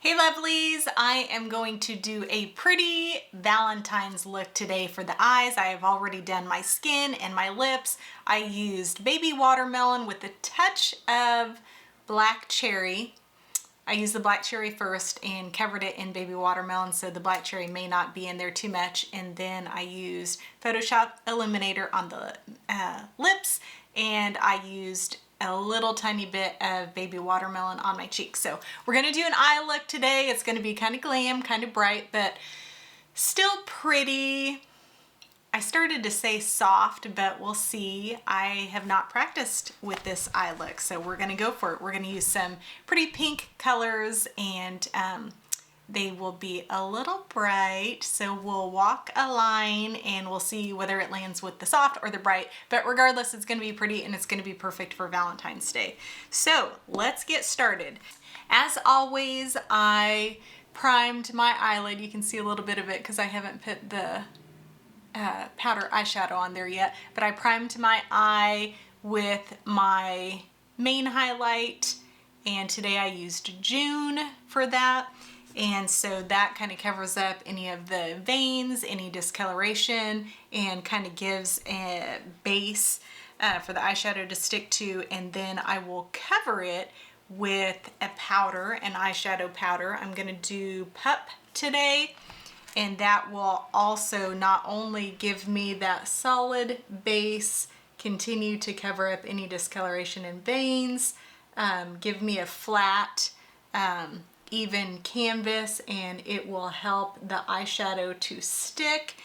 Hey lovelies, I am going to do a pretty Valentine's look today for the eyes. I have already done my skin and my lips. I used baby watermelon with a touch of black cherry. I used the black cherry first and covered it in baby watermelon so the black cherry may not be in there too much. And then I used Photoshop Illuminator on the lips, and I used a little tiny bit of baby watermelon on my cheeks. So we're gonna do an eye look today. It's gonna be kind of glam, kind of bright, but still pretty. I started to say soft, but we'll see. I have not practiced with this eye look, so we're gonna go for it. We're gonna use some pretty pink colors, and they will be a little bright, so we'll walk a line and we'll see whether it lands with the soft or the bright, but regardless, it's gonna be pretty and it's gonna be perfect for Valentine's Day. So let's get started. As always, I primed my eyelid. You can see a little bit of it because I haven't put the powder eyeshadow on there yet, but I primed my eye with my main highlight, and today I used June for that. And so that kind of covers up any of the veins, any discoloration, and kind of gives a base for the eyeshadow to stick to. And then I will cover it with a powder, an eyeshadow powder. I'm gonna do Pup today, and that will also not only give me that solid base, continue to cover up any discoloration in veins, give me a flat, even canvas, and it will help the eyeshadow to stick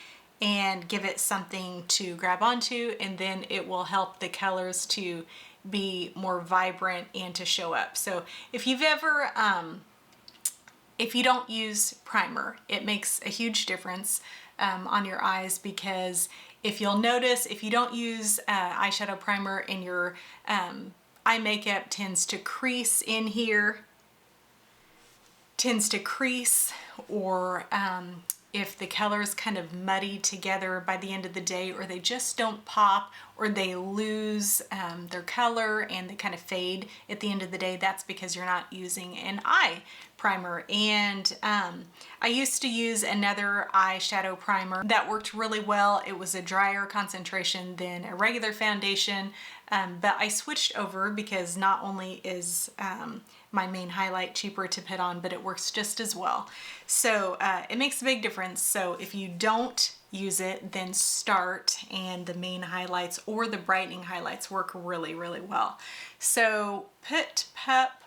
and give it something to grab onto, and then it will help the colors to be more vibrant and to show up. So if you've ever if you don't use primer, it makes a huge difference on your eyes, because if you'll notice, if you don't use eyeshadow primer and your eye makeup tends to crease in here, or if the colors kind of muddy together by the end of the day, or they just don't pop, or they lose their color and they kind of fade at the end of the day, that's because you're not using an eye primer. And I used to use another eyeshadow primer that worked really well. It was a drier concentration than a regular foundation, but I switched over because not only is my main highlight cheaper to put on, but it works just as well. So it makes a big difference. So if you don't use it, then start, and the main highlights or the brightening highlights work really, really well. So put Pup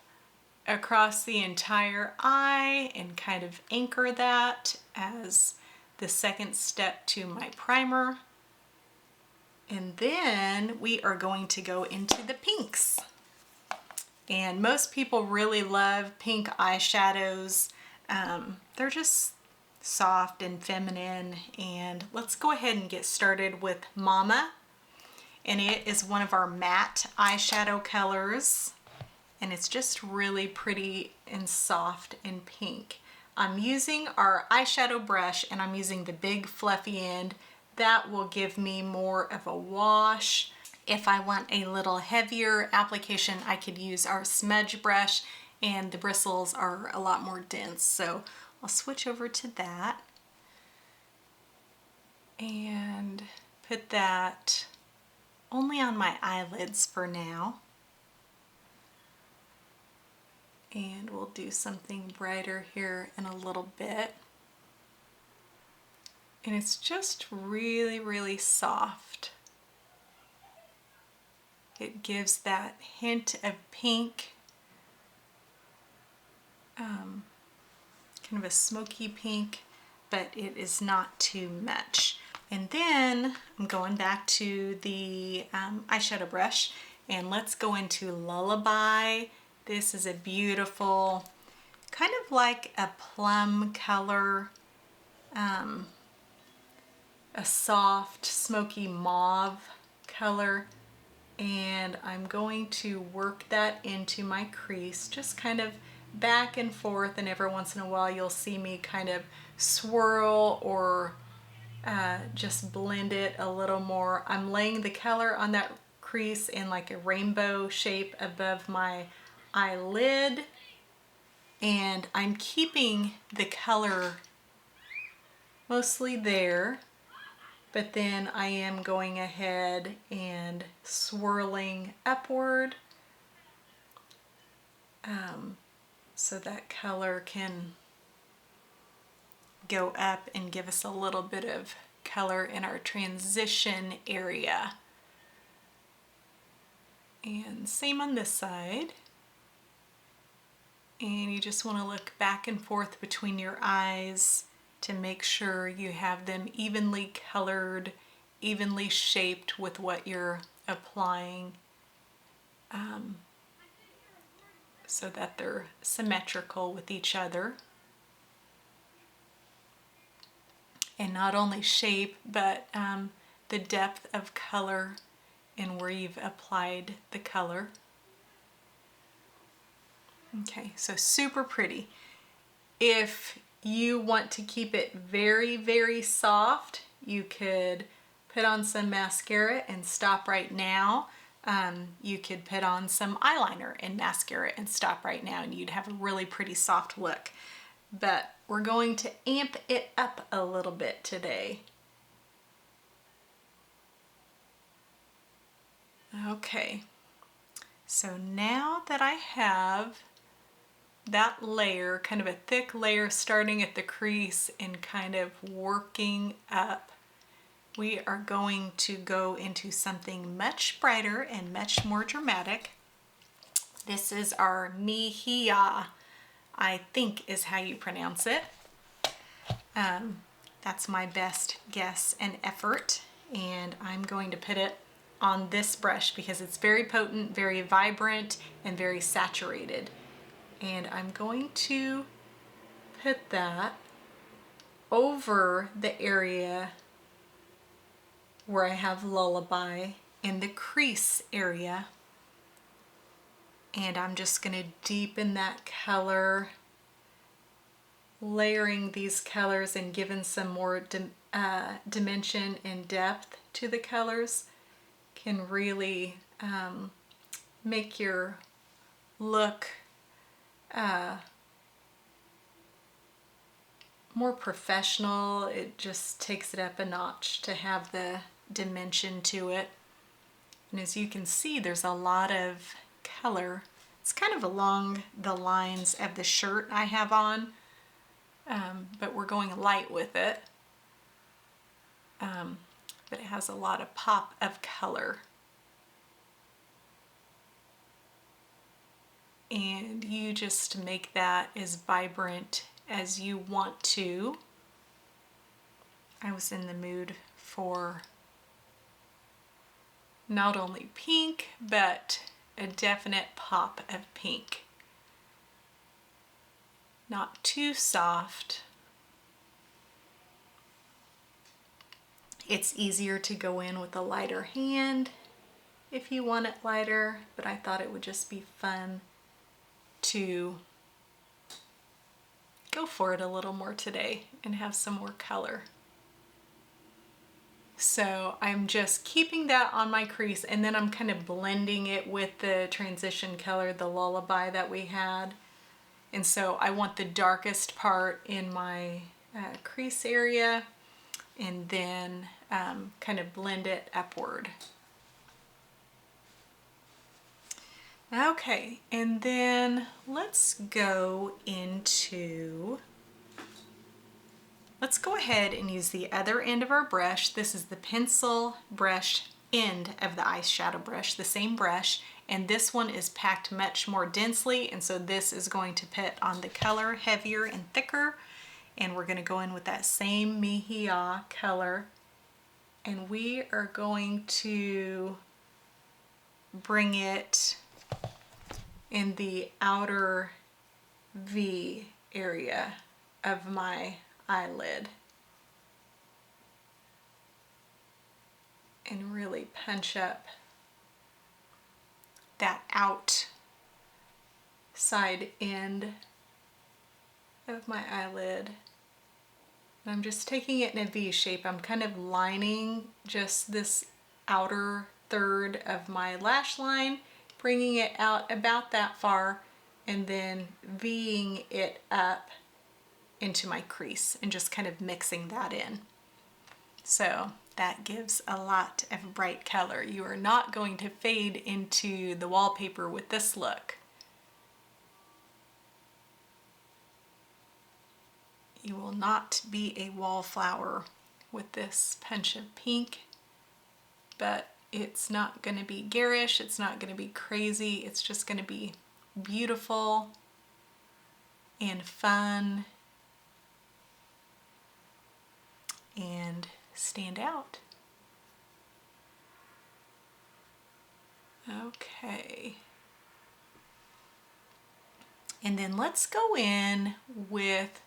across the entire eye and kind of anchor that as the second step to my primer. And then we are going to go into the pinks. And most people really love pink eyeshadows. They're just soft and feminine. And let's go ahead and get started with Mama. And it is one of our matte eyeshadow colors. And it's just really pretty and soft and pink. I'm using our eyeshadow brush, and I'm using the big fluffy end. That will give me more of a wash. If I want a little heavier application, I could use our smudge brush, and the bristles are a lot more dense. So I'll switch over to that and put that only on my eyelids for now. And we'll do something brighter here in a little bit. And it's just really, really soft. It gives that hint of pink, kind of a smoky pink, but it is not too much. And then I'm going back to the eyeshadow brush, and let's go into Lullaby. This is a beautiful, kind of like a plum color, a soft, smoky mauve color. And I'm going to work that into my crease, just kind of back and forth, and every once in a while you'll see me kind of swirl or just blend it a little more. I'm laying the color on that crease in like a rainbow shape above my eyelid, And I'm keeping the color mostly there, but then I am going ahead and swirling upward so that color can go up and give us a little bit of color in our transition area. And same on this side. And you just want to look back and forth between your eyes to make sure you have them evenly colored, evenly shaped with what you're applying, so that they're symmetrical with each other. And not only shape, but the depth of color and where you've applied the color. Okay, so super pretty. If you want to keep it very, very soft, you could put on some mascara and stop right now. You could put on some eyeliner and mascara and stop right now, and you'd have a really pretty soft look. But we're going to amp it up a little bit today. Okay, so now that I have that layer, kind of a thick layer starting at the crease and kind of working up, we are going to go into something much brighter and much more dramatic. This is our Mihia, I think is how you pronounce it. That's my best guess and effort. And I'm going to put it on this brush because it's very potent, very vibrant, and very saturated. And I'm going to put that over the area where I have Lullaby in the crease area. And I'm just going to deepen that color, layering these colors and giving some more dimension and depth to the colors can really make your look more professional. It just takes it up a notch to have the dimension to it. And as you can see, there's a lot of color. It's kind of along the lines of the shirt I have on, but we're going light with it. But it has a lot of pop of color. And you just make that as vibrant as you want to. I was in the mood for not only pink, but a definite pop of pink. Not too soft. It's easier to go in with a lighter hand if you want it lighter, but I thought it would just be fun to go for it a little more today and have some more color. So I'm just keeping that on my crease, and then I'm kind of blending it with the transition color, the Lullaby that we had. And so I want the darkest part in my crease area, and then kind of blend it upward. Okay, and then let's go ahead and use the other end of our brush. This is the pencil brush end of the eyeshadow brush, the same brush, and this one is packed much more densely, and so this is going to put on the color heavier and thicker. And we're going to go in with that same Mihia color, and we are going to bring it in the outer V area of my eyelid and really punch up that outside end of my eyelid. And I'm just taking it in a V shape. I'm kind of lining just this outer third of my lash line, bringing it out about that far, and then V'ing it up into my crease and just kind of mixing that in. So that gives a lot of bright color. You are not going to fade into the wallpaper with this look. You will not be a wallflower with this punch of pink, but it's not going to be garish, it's not going to be crazy, it's just going to be beautiful and fun and stand out. Okay. And then let's go in with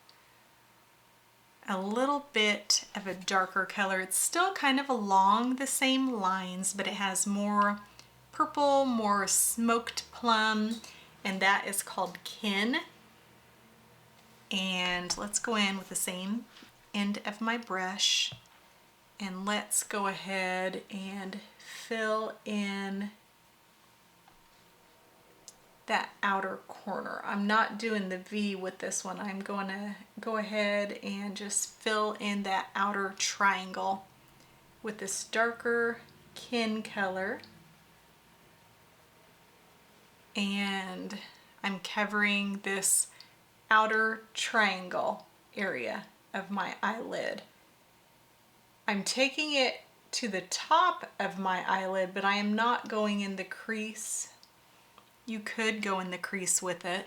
a little bit of a darker color. It's still kind of along the same lines, but it has more purple, more smoked plum, and that is called Kin. And let's go in with the same end of my brush, and let's go ahead and fill in that outer corner. I'm not doing the V with this one. I'm going to go ahead and just fill in that outer triangle with this darker Kin color. And I'm covering this outer triangle area of my eyelid. I'm taking it to the top of my eyelid, but I am not going in the crease. You could go in the crease with it.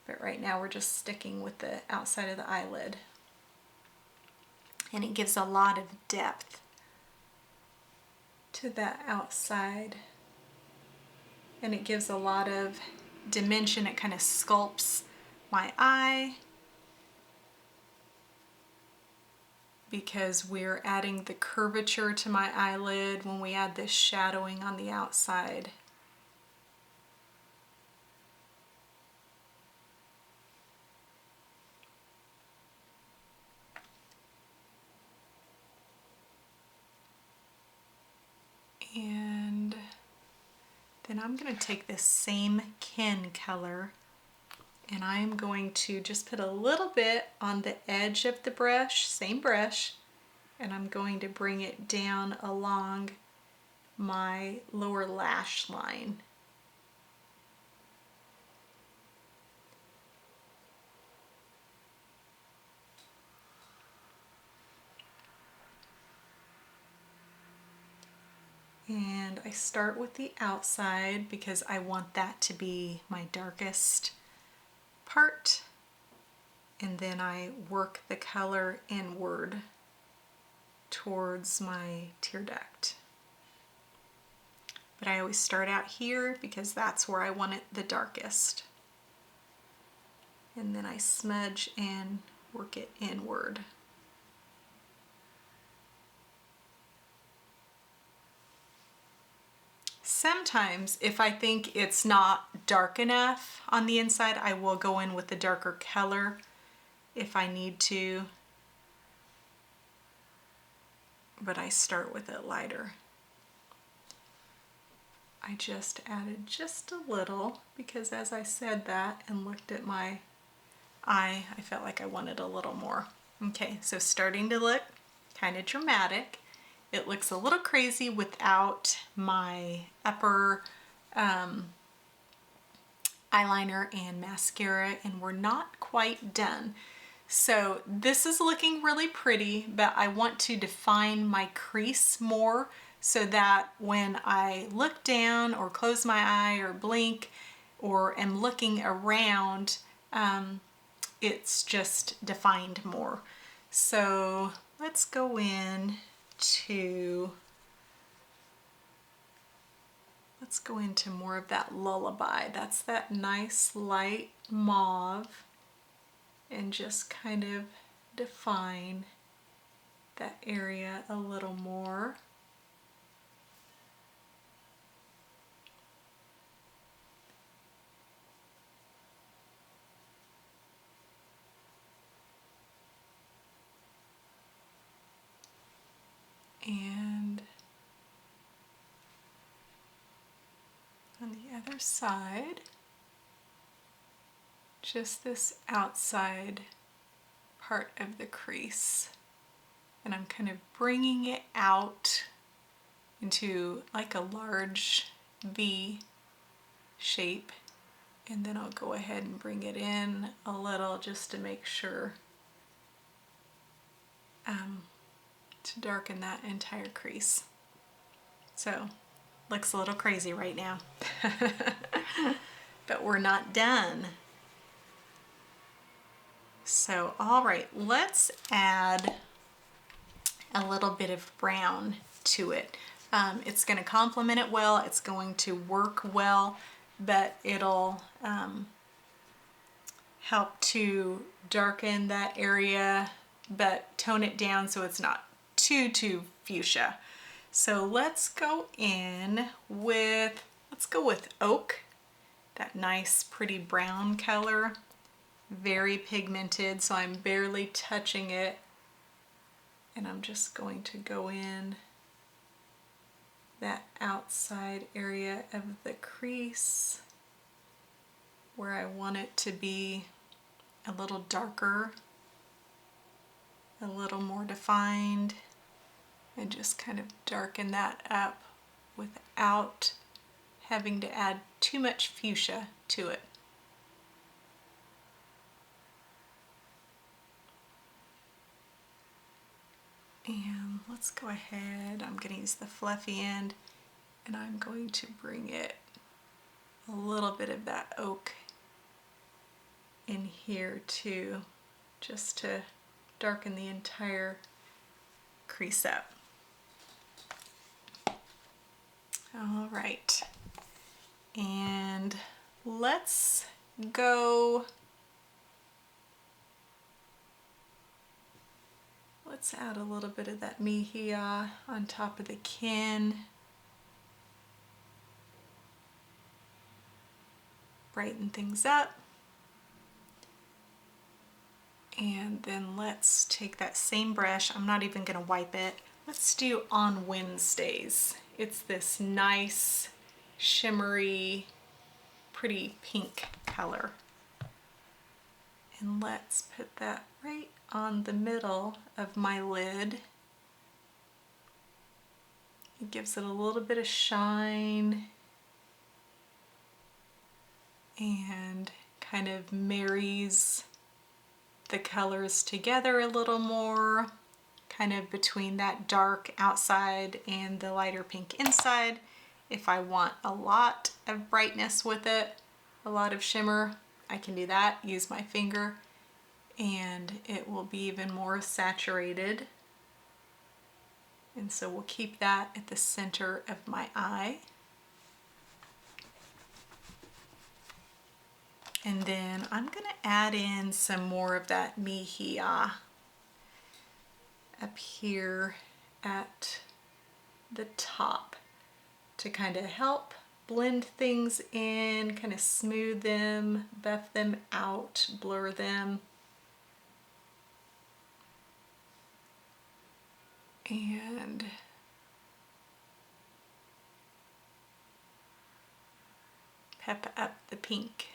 But right now we're just sticking with the outside of the eyelid. And it gives a lot of depth to that outside. And it gives a lot of dimension. It kind of sculpts my eye, because we're adding the curvature to my eyelid when we add this shadowing on the outside. And then I'm going to take this same Kin color, and I'm going to just put a little bit on the edge of the brush, same brush, and I'm going to bring it down along my lower lash line. And I start with the outside because I want that to be my darkest part. And then I work the color inward towards my tear duct. But I always start out here because that's where I want it the darkest. And then I smudge and work it inward. Sometimes if I think it's not dark enough on the inside, I will go in with a darker color if I need to. But I start with it lighter. I just added just a little because as I said that and looked at my eye, I felt like I wanted a little more. Okay, so starting to look kind of dramatic. It looks a little crazy without my upper eyeliner and mascara, and we're not quite done. So this is looking really pretty, but I want to define my crease more so that when I look down or close my eye or blink or am looking around, it's just defined more. So let's go in to, let's go into more of that lullaby. That's that nice light mauve, and just kind of define that area a little more. And other side. Just this outside part of the crease. And I'm kind of bringing it out into like a large V shape. And then I'll go ahead and bring it in a little just to make sure to darken that entire crease. So, looks a little crazy right now. But we're not done. So, all right, let's add a little bit of brown to it. It's going to complement it well, it's going to work well, but it'll help to darken that area, but tone it down so it's not too fuchsia. So let's go with oak, that nice pretty brown color, very pigmented, so I'm barely touching it. And I'm just going to go in that outside area of the crease where I want it to be a little darker, a little more defined, and just kind of darken that up without having to add too much fuchsia to it. And let's go ahead, I'm going to use the fluffy end, and I'm going to bring it a little bit of that oak in here too, just to darken the entire crease up. All right, and let's add a little bit of that mejia on top of the kin. Brighten things up. And then let's take that same brush, I'm not even going to wipe it. Let's do On Wednesdays. It's this nice, shimmery, pretty pink color. And let's put that right on the middle of my lid. It gives it a little bit of shine and kind of marries the colors together a little more, kind of between that dark outside and the lighter pink inside. If I want a lot of brightness with it, a lot of shimmer, I can do that, use my finger, and it will be even more saturated. And so we'll keep that at the center of my eye. And then I'm going to add in some more of that mejia up here at the top to kind of help blend things in, kind of smooth them, buff them out, blur them. And pep up the pink.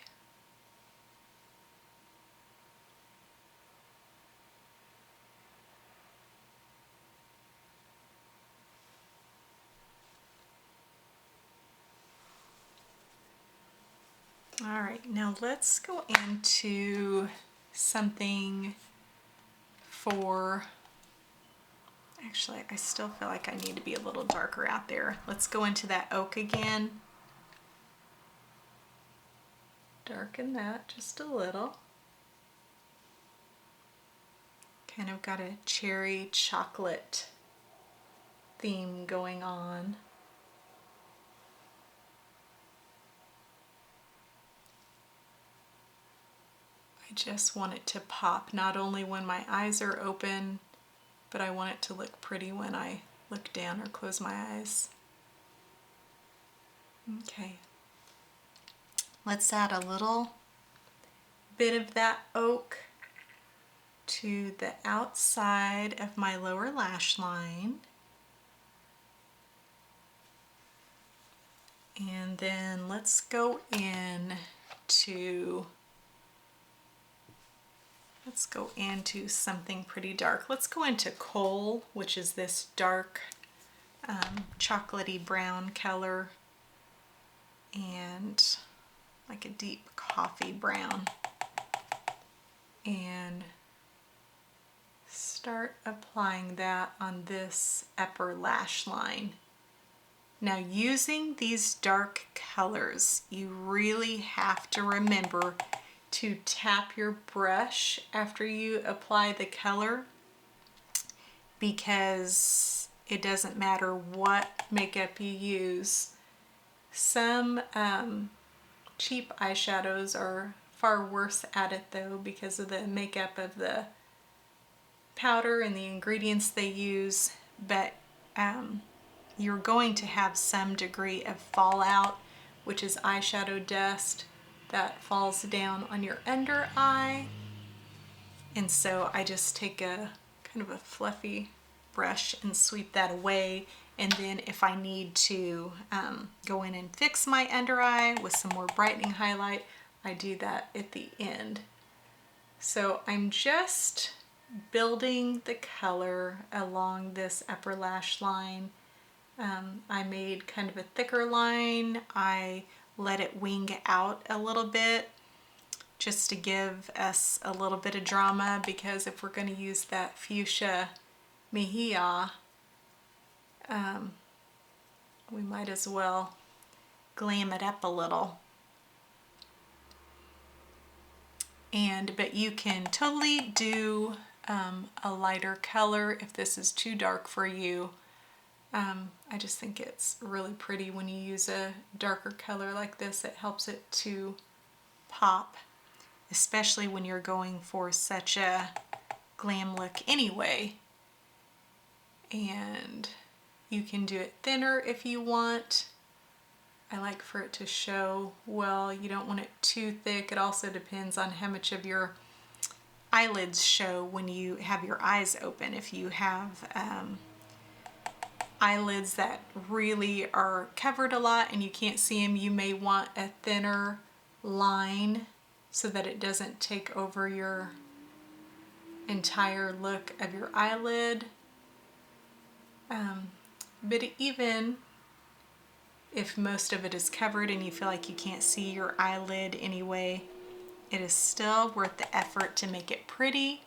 All right, now let's go into something for, actually I still feel like I need to be a little darker out there. Let's go into that oak again. Darken that just a little. Kind of got a cherry chocolate theme going on. I just want it to pop, not only when my eyes are open, but I want it to look pretty when I look down or close my eyes. Okay. Let's add a little bit of that oak to the outside of my lower lash line. And then let's go into something pretty dark. Let's go into Coal, which is this dark chocolatey brown color, and like a deep coffee brown, and start applying that on this upper lash line. Now, using these dark colors, you really have to remember to tap your brush after you apply the color, because it doesn't matter what makeup you use. Some cheap eyeshadows are far worse at it though, because of the makeup of the powder and the ingredients they use, but you're going to have some degree of fallout, which is eyeshadow dust that falls down on your under eye. And so I just take a kind of a fluffy brush and sweep that away. And then if I need to go in and fix my under eye with some more brightening highlight, I do that at the end. So I'm just building the color along this upper lash line. I made kind of a thicker line. I let it wing out a little bit just to give us a little bit of drama, because if we're going to use that fuchsia mejilla, we might as well glam it up a little. But you can totally do a lighter color if this is too dark for you. I just think it's really pretty when you use a darker color like this. It helps it to pop, especially when you're going for such a glam look anyway. And you can do it thinner if you want. I like for it to show well. You don't want it too thick. It also depends on how much of your eyelids show when you have your eyes open. If you have eyelids that really are covered a lot and you can't see them, you may want a thinner line so that it doesn't take over your entire look of your eyelid. But even if most of it is covered and you feel like you can't see your eyelid anyway, it is still worth the effort to make it pretty,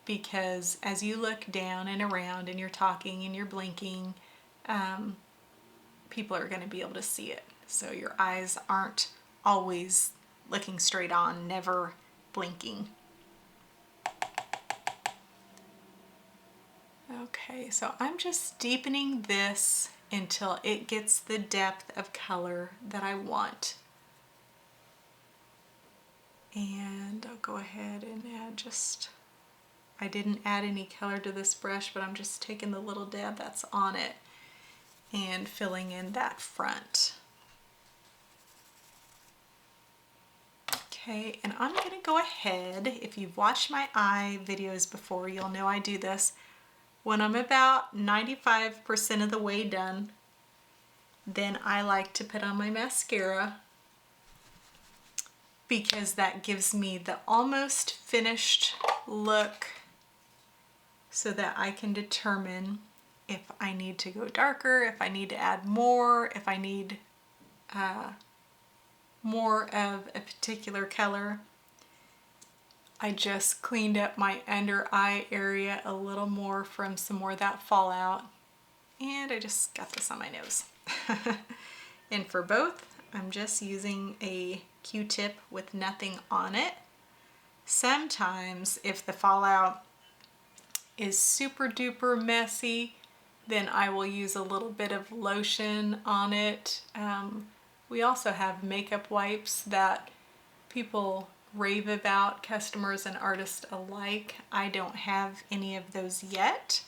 because as you look down and around and you're talking and you're blinking, people are going to be able to see it. So your eyes aren't always looking straight on, never blinking. Okay, so I'm just deepening this until it gets the depth of color that I want. And I'll go ahead and add I didn't add any color to this brush, but I'm just taking the little dab that's on it and filling in that front. Okay, and I'm gonna go ahead, if you've watched my eye videos before, you'll know I do this. When I'm about 95% of the way done, then I like to put on my mascara, because that gives me the almost finished look so that I can determine if I need to go darker, if I need to add more, if I need more of a particular color. I just cleaned up my under eye area a little more from some more of that fallout, and I just got this on my nose. And for both, I'm just using a Q-tip with nothing on it. Sometimes if the fallout is super duper messy, then I will use a little bit of lotion on it. We also have makeup wipes that people rave about, customers and artists alike. I don't have any of those yet,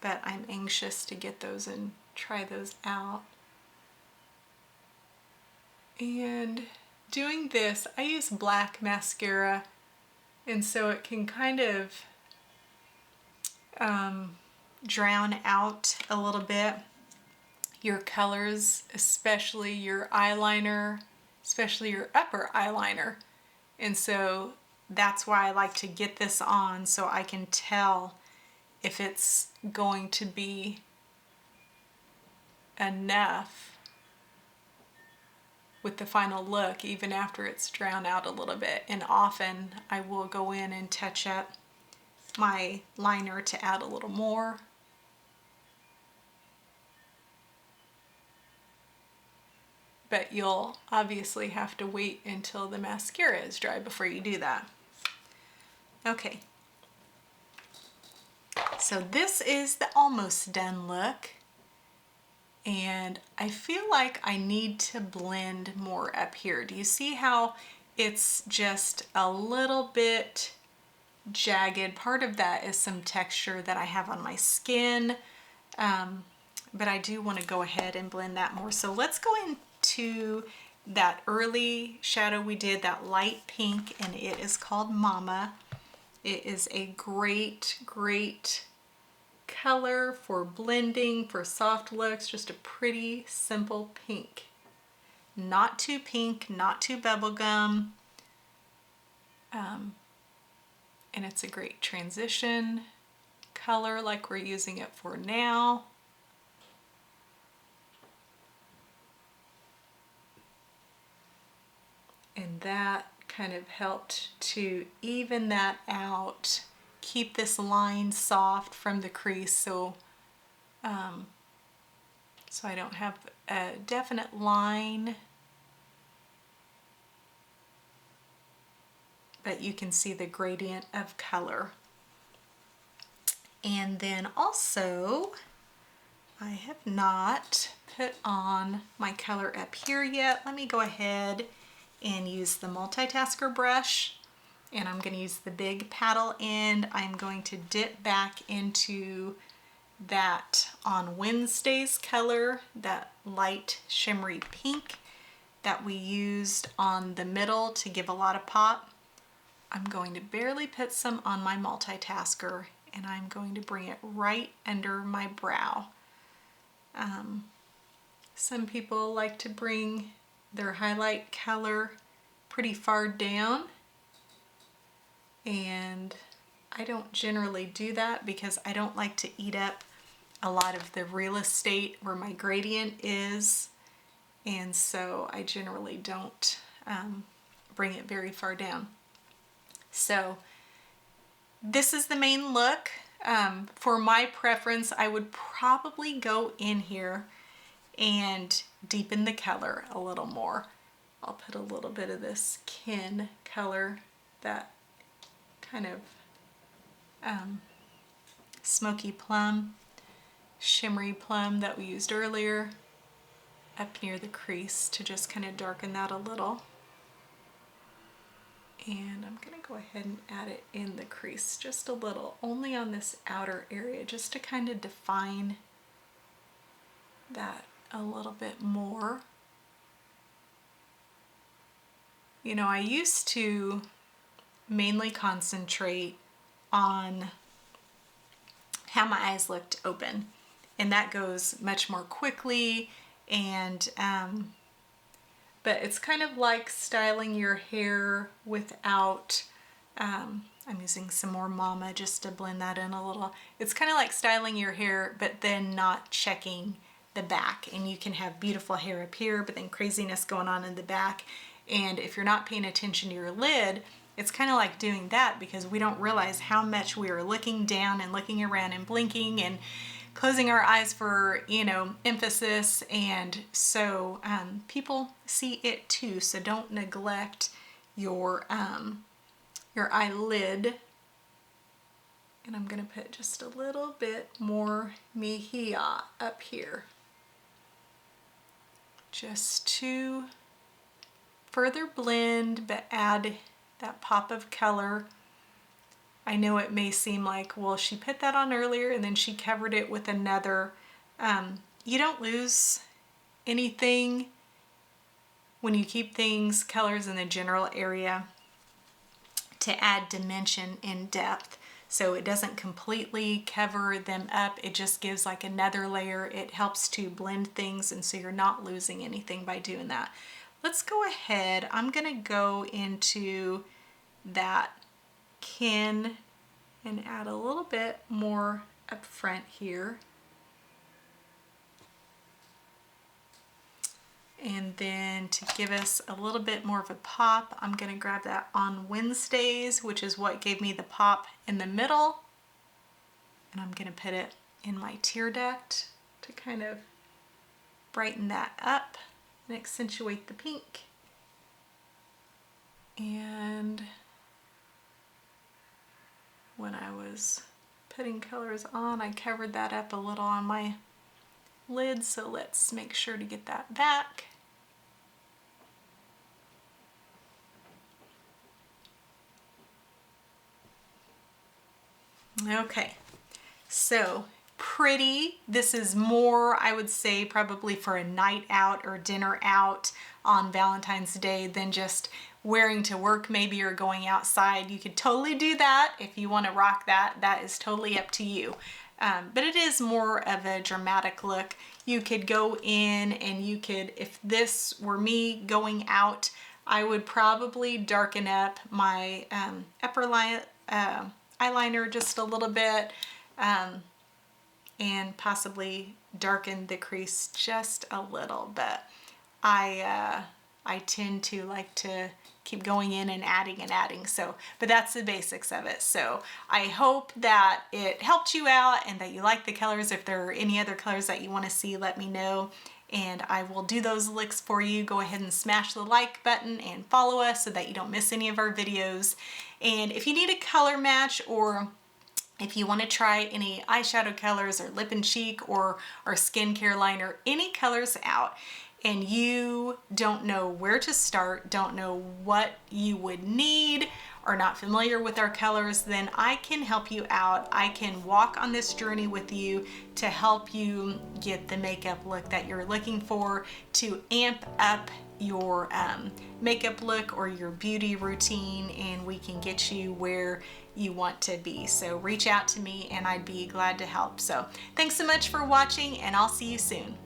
but I'm anxious to get those and try those out. And doing this, I use black mascara, and so it can kind of drown out a little bit. your colors, especially your eyeliner, especially your upper eyeliner. And so that's why I like to get this on so I can tell if it's going to be enough with the final look, even after it's drowned out a little bit. And often I will go in and touch up my liner to add a little more. But you'll obviously have to wait until the mascara is dry before you do that. Okay, so this is the almost done look, and I feel like I need to blend more up here. Do you see how it's just a little bit jagged? Part of that is some texture that I have on my skin, but I do want to go ahead and blend that more. So let's go into that early shadow we did, that light pink, and it is called Mama. It is a great color for blending, for soft looks, just a pretty simple pink. Not too pink, not too bubblegum. And it's a great transition color like we're using it for now. And that kind of helped to even that out, keep this line soft from the crease, so I don't have a definite line, but you can see the gradient of color. And then also, I have not put on my color up here yet. Let me go ahead and use the multitasker brush, and I'm going to use the big paddle end. I'm going to dip back into that On Wednesday's color, that light shimmery pink that we used on the middle to give a lot of pop. I'm going to barely put some on my multitasker, and I'm going to bring it right under my brow. Some people like to bring their highlight color pretty far down, and I don't generally do that because I don't like to eat up a lot of the real estate where my gradient is, and so I generally don't bring it very far down. So this is the main look. For my preference, I would probably go in here and deepen the color a little more. I'll put a little bit of this Kin color, that kind of smoky plum, shimmery plum that we used earlier, up near the crease to just kind of darken that a little. And I'm going to go ahead and add it in the crease just a little, only on this outer area, just to kind of define that a little bit more. You know, I used to mainly concentrate on how my eyes looked open, and that goes much more quickly, and but it's kind of like styling your hair without, I'm using some more Mama just to blend that in a little. It's kind of like styling your hair, but then not checking the back, and you can have beautiful hair up here, but then craziness going on in the back. And if you're not paying attention to your lid, it's kind of like doing that, because we don't realize how much we are looking down and looking around and blinking and closing our eyes for, you know, emphasis. And so people see it too. So don't neglect your eyelid. And I'm going to put just a little bit more mejilla up here, just to further blend but add that pop of color. I know it may seem like, well, she put that on earlier and then she covered it with another. You don't lose anything when you keep things, colors in the general area, to add dimension and depth. So it doesn't completely cover them up. It just gives like another layer. It helps to blend things, and so you're not losing anything by doing that. Let's go ahead. I'm gonna go into that Kin and add a little bit more up front here. And then to give us a little bit more of a pop, I'm gonna grab that On Wednesdays, which is what gave me the pop in the middle. And I'm gonna put it in my tear duct to kind of brighten that up and accentuate the pink. And when I was putting colors on, I covered that up a little on my lid, so let's make sure to get that back. Okay, so pretty. This is more, I would say, probably for a night out or dinner out on Valentine's Day than just wearing to work maybe, or going outside. You could totally do that if you want to rock that. That is totally up to you. But it is more of a dramatic look. You could go in and you could, if this were me going out, I would probably darken up my upper line, eyeliner just a little bit, and possibly darken the crease just a little bit. I tend to like to keep going in and adding, so, but that's the basics of it. So I hope that it helped you out and that you like the colors. If there are any other colors that you want to see, let me know, and I will do those looks for you. Go ahead and smash the like button and follow us so that you don't miss any of our videos. And if you need a color match, or if you want to try any eyeshadow colors or lip and cheek or our skincare line or any colors out, and you don't know where to start, don't know what you would need, or not familiar with our colors, then I can help you out. I can walk on this journey with you to help you get the makeup look that you're looking for, to amp up your makeup look or your beauty routine, and we can get you where you want to be. So reach out to me and I'd be glad to help. So thanks so much for watching, and I'll see you soon.